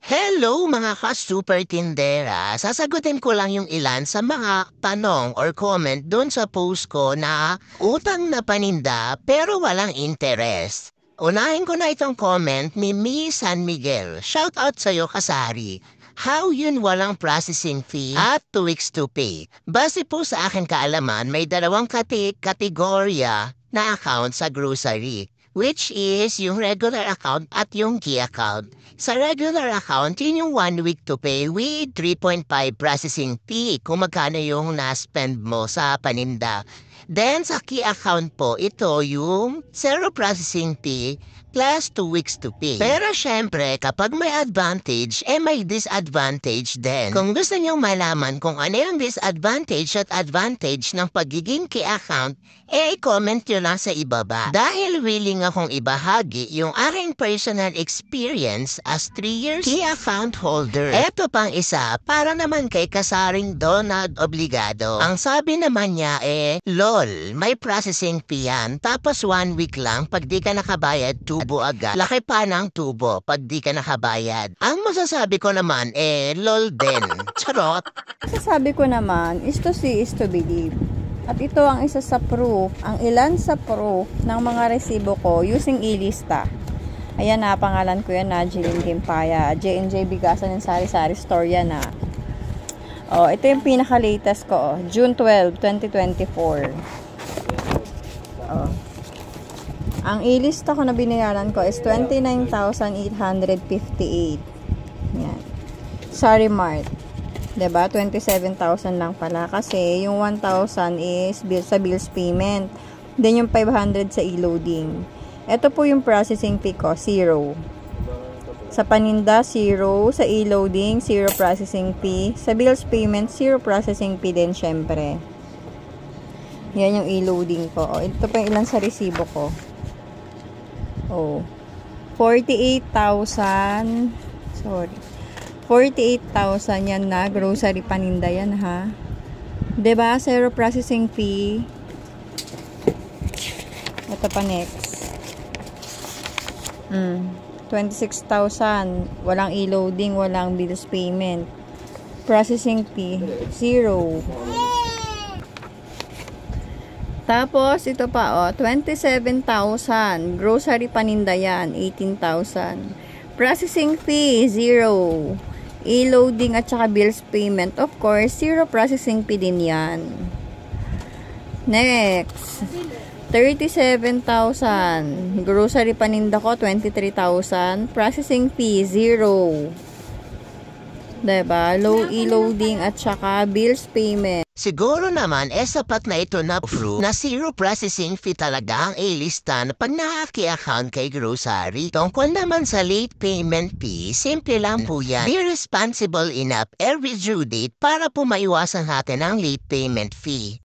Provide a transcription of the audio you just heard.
Hello mga ka-super tindera! Sasagutin ko lang yung ilan sa mga tanong or comment doon sa post ko na utang na paninda pero walang interest. Unahin ko na itong comment ni Mi San Miguel. Shout out sa'yo, Kasari. How yun walang processing fee at 2 weeks to pay? Base po sa akin kaalaman, may dalawang kategorya na account sa grocery, which is yung regular account at yung key account. Sa regular account, yun yung 1 week to pay with 3.5 processing fee kung magkano yung na-spend mo sa paninda. Then sa key account po, ito yung 0 processing fee plus 2 weeks to pay. Pero syempre, kapag may advantage, may disadvantage din. Kung gusto niyong malaman kung ano yung disadvantage at advantage ng pagiging key account, i-comment nyo lang sa ibaba. Dahil willing akong ibahagi yung aking personal experience as 3 years key account holder. Eto pang isa, para naman kay Kasaring Donald Obligado. Ang sabi naman niya LOL, may processing fee yan, tapos 1 week lang pag di ka nakabayad tubo agad. Laki pa ng tubo pag di ka nakabayad. Ang masasabi ko naman LOL din. Charot! Masasabi ko naman, is to see is to believe. At ito ang isa sa proof, ang ilan sa proof ng mga resibo ko using ilista. Ayan na, pangalan ko yan na Jeline Gimpaya. J&J Bigasan ng Sari-Sari Store yan na. Oh, ito yung pinaka-latest ko. June 12, 2024. Oh. Ang ilista ko na binayaran ko is 29,858. Yan. Sari Mart. Diba? 27,000 lang pala. Kasi yung 1,000 is sa bills payment. Then yung 500 sa e-loading. Ito po yung processing fee ko, 0. Sa paninda, 0. Sa e-loading, 0 processing fee. Sa bills payment, 0 processing fee din syempre. Yan yung e-loading ko. Oh, ito pa yung ilan sa resibo ko. Oh. 48,000. Sorry. 48,000 yan na. Grocery paninda yan ha. Diba? 0 processing fee. Ito pa next. 26,000. Walang e-loading, walang bills payment. Processing fee, 0. Tapos, ito pa, 27,000. Grocery paninda yan, 18,000. Processing fee, 0. E-loading at saka bills payment, of course, 0 processing fee din yan. Next. 37,000. Grocery paninda ko, 23,000. Processing fee, 0. Diba? Low e-loading at saka bills payment. Siguro naman, sapat na ito na proof na 0 processing fee talaga ang A-lista na pag nakaki-account kay grocery. Tungkol naman sa late payment fee, simple lang po yan. Be responsible enough every due date para po maiwasan natin ang late payment fee.